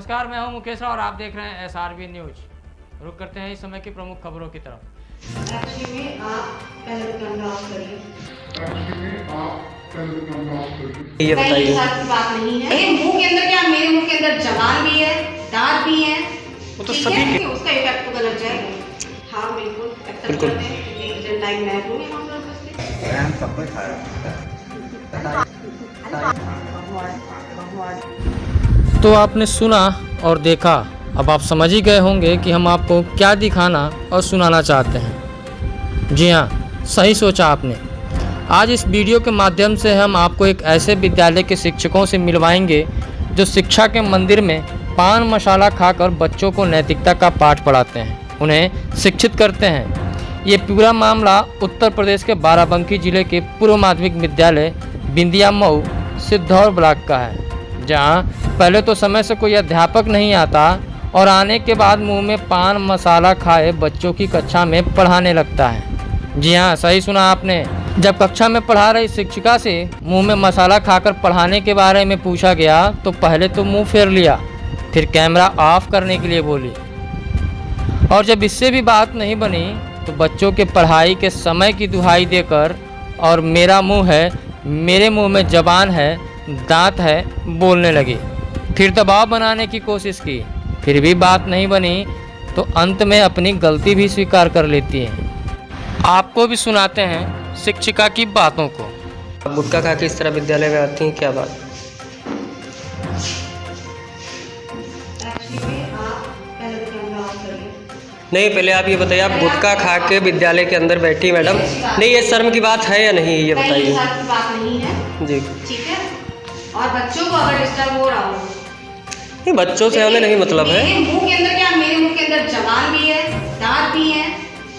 नमस्कार, मैं हूं मुकेश और आप देख रहे हैं SRB न्यूज। रुक करते हैं इस समय की प्रमुख खबरों की तरफ। ये बताइए, बात नहीं है। मुंह के अंदर क्या, मेरे मुंह के अंदर जबान भी है, दांत भी है, वो तो सभी के उसका इफेक्ट तो गलत जाएगा। हाँ बिल्कुल, बिल्कुल। टाइम मैं दूंगी हम लोग तो आपने सुना और देखा, अब आप समझ ही गए होंगे कि हम आपको क्या दिखाना और सुनाना चाहते हैं। जी हाँ, सही सोचा आपने। आज इस वीडियो के माध्यम से हम आपको एक ऐसे विद्यालय के शिक्षकों से मिलवाएंगे जो शिक्षा के मंदिर में पान मसाला खाकर बच्चों को नैतिकता का पाठ पढ़ाते हैं, उन्हें शिक्षित करते हैं। ये पूरा मामला उत्तर प्रदेश के बाराबंकी जिले के पूर्व माध्यमिक विद्यालय बिंदिया मऊ सिद्धौर ब्लॉक का है, जहाँ पहले तो समय से कोई अध्यापक नहीं आता और आने के बाद मुंह में पान मसाला खाए बच्चों की कक्षा में पढ़ाने लगता है। जी हाँ, सही सुना आपने। जब कक्षा में पढ़ा रही शिक्षिका से मुंह में मसाला खाकर पढ़ाने के बारे में पूछा गया तो पहले तो मुंह फेर लिया, फिर कैमरा ऑफ करने के लिए बोली। और जब इससे भी बात नहीं बनी तो बच्चों के पढ़ाई के समय की दुहाई देकर और मेरा मुंह है, मेरे मुंह में जबान है, दांत है बोलने लगी। फिर दबाव बनाने की कोशिश की, फिर भी बात नहीं बनी तो अंत में अपनी गलती भी स्वीकार कर लेती है। आपको भी सुनाते हैं शिक्षिका की बातों को। आप गुटखा खा के इस तरह विद्यालय में आती हैं, क्या बात? नहीं, पहले आप ये बताइए, आप गुटखा खा के विद्यालय के अंदर बैठी मैडम, नहीं ये शर्म की बात है या नहीं, ये बताइए। बात नहीं है जी ठीक है। और बच्चों को अगर डिस्टर्ब हो रहा हो, नहीं बच्चों से हमें नहीं मतलब है। मुंह के अंदर क्या, मेरे मुंह के अंदर जबान भी है, दांत भी है,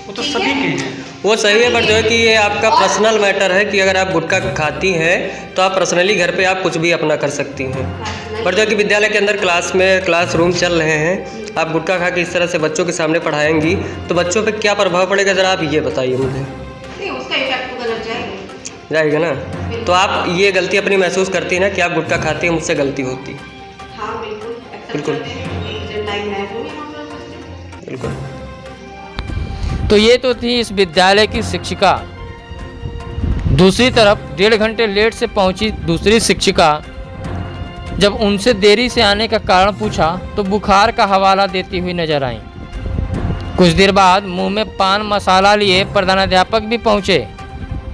वो तो सभी के वो सही है, बट जो है कि ये आपका पर्सनल मैटर है कि अगर आप गुटखा खाती हैं तो आप पर्सनली घर पे आप कुछ भी अपना कर सकती हैं। बट जो है कि विद्यालय के अंदर क्लासरूम चल रहे हैं, आप गुटखा खा के इस तरह से बच्चों के सामने पढ़ाएंगी तो बच्चों पे क्या प्रभाव पड़ेगा, ज़रा आप ये बताइए मुझे। नहीं, उसका इफेक्ट तो गलत जाएगा ना? तो आप ये गलती अपनी महसूस करती हैं ना कि आप गुटखा खाती हैं, मुझसे गलती होती है। हाँ बिल्कुल बिल्कुल बिल्कुल। तो ये तो थी इस विद्यालय की शिक्षिका। दूसरी तरफ 1.5 घंटे लेट से पहुंची दूसरी शिक्षिका, जब उनसे देरी से आने का कारण पूछा तो बुखार का हवाला देती हुई नजर आई। कुछ देर बाद मुंह में पान मसाला लिए प्रधानाध्यापक भी पहुंचे।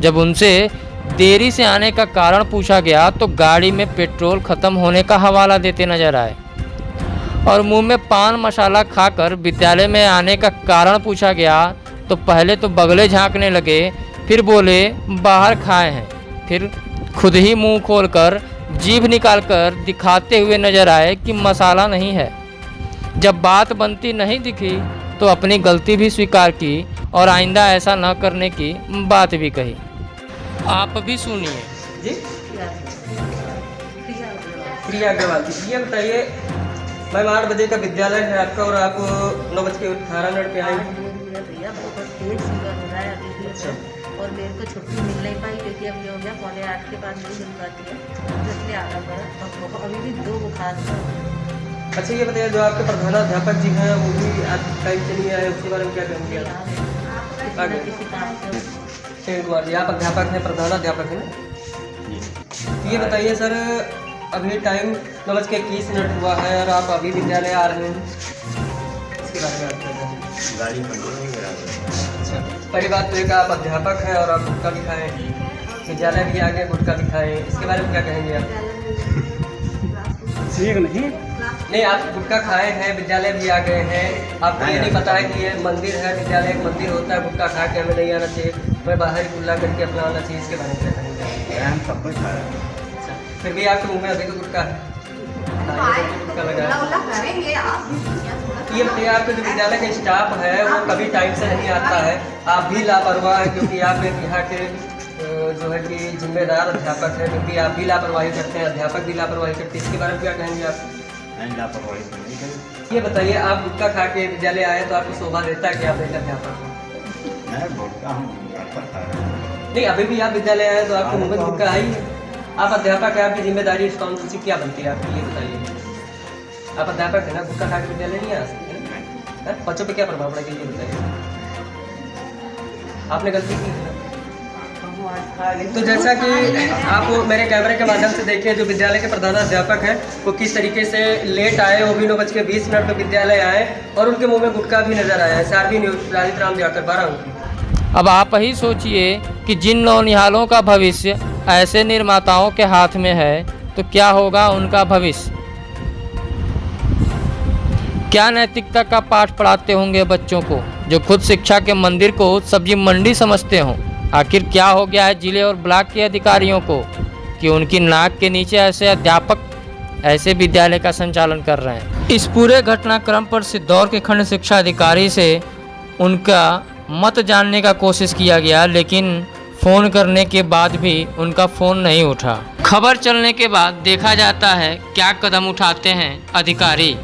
जब उनसे देरी से आने का कारण पूछा गया तो गाड़ी में पेट्रोल खत्म होने का हवाला देते नजर आए। और मुंह में पान मसाला खाकर विद्यालय में आने का कारण पूछा गया तो पहले तो बगले झांकने लगे, फिर बोले बाहर खाए हैं, फिर खुद ही मुंह खोलकर जीभ निकालकर दिखाते हुए नजर आए कि मसाला नहीं है। जब बात बनती नहीं दिखी तो अपनी गलती भी स्वीकार की और आइंदा ऐसा न करने की बात भी कही। आप भी सुनिए। जी प्रिया अग्रवाल जी, ये बताइए मैम 8 बजे का विद्यालय है आपका और आप 9:18 पे आएंगे। भैया बहुत तेज सुगर हो रहा है अभी भी। अच्छा। और मेरे को छुट्टी मिल नहीं पाई क्योंकि अभी हो गया 7:45 के बाद नहीं मिल पाती है, इसलिए आना पड़ा। अभी भी 2 बुखार है। अच्छा ये बताइए, जो आपके प्रधानाध्यापक जी हैं वो भी आज टाइम से नहीं आए, उसके बारे में क्या कहेंगे आप? किसी काम से शेर कुमार जी, आप अध्यापक हैं, प्रधानाध्यापक हैं ना? ये बताइए सर, अभी टाइम 9:21 हुआ है और आप अभी विद्यालय आ रहे हैं, इसके बारे में आप क्या कहेंगे? गाड़ी कंट्रोल नहीं करा रहे। अच्छा, पहली बात तो एक आप अध्यापक हैं और आप गुटखा भी खाएँ, विद्यालय भी आगे गुटखा भी खाएँ, इसके बारे में क्या कहेंगे आप? ठीक नहीं, आप गुटखा खाए हैं, विद्यालय भी आ गए हैं, आपको ये नहीं पता है कि ये मंदिर है, विद्यालय एक मंदिर होता है, गुटखा खा के हमें नहीं आना चाहिए, हमें बाहर ही खुला करके अपना आना चाहिए, इसके बारे में क्या कहेंगे? हम सब कुछ खा रहे हैं। अच्छा, फिर भी आपके मुँह में अभी तो गुटखा है, गुटखा लगा है। ये बताइए, आपके जो विद्यालय का स्टाफ है वो कभी टाइम से नहीं आता है, आप भी लापरवाह हैं क्योंकि आप एक यहाँ के जो है कि जिम्मेदार अध्यापक है, क्योंकि आप भी लापरवाही करते हैं, अध्यापक भी लापरवाही करते हैं, इसके बारे में क्या कहेंगे आप? लापरवाही तो नहीं करें। ये बताइए, आप गुटखा खा के विद्यालय आए तो आपको शोभा देता है कि आप एक अध्यापक हैं? मैं गुटखा हूँ, खा रहा हूँ। नहीं, अभी भी आप विद्यालय आए तो आपको मुंह में गुटखा आई है। आप अध्यापक है, आपकी जिम्मेदारी रिस्पॉन्सिबिलिटी क्या बनती है आपकी, ये बताइए। आप अध्यापक है ना, गुटखा खा के विद्यालय नहीं आ सकते हैं? हैं? बच्चों पे क्या प्रभाव पड़ेगा ये बताइए। आपने गलती की है। तो जैसा कि आप मेरे कैमरे के माध्यम से देखिए, जो विद्यालय के प्रधानाध्यापक हैं वो किस तरीके से लेट आए, वो भी 9:20 पे विद्यालय आए और उनके मुंह में गुटखा भी नजर आया है। सारवी न्यूज, राजित राम दिवाकर, 12। अब आप ही सोचिए कि जिन नौनिहालों का भविष्य ऐसे निर्माताओं के हाथ में है तो क्या होगा उनका भविष्य। क्या नैतिकता का पाठ पढ़ाते होंगे बच्चों को, जो खुद शिक्षा के मंदिर को सब्जी मंडी समझते हों। आखिर क्या हो गया है जिले और ब्लॉक के अधिकारियों को कि उनकी नाक के नीचे ऐसे अध्यापक ऐसे विद्यालय का संचालन कर रहे हैं। इस पूरे घटनाक्रम पर सिद्धौर के खंड शिक्षा अधिकारी से उनका मत जानने का कोशिश किया गया, लेकिन फ़ोन करने के बाद भी उनका फ़ोन नहीं उठा। खबर चलने के बाद देखा जाता है क्या कदम उठाते हैं अधिकारी।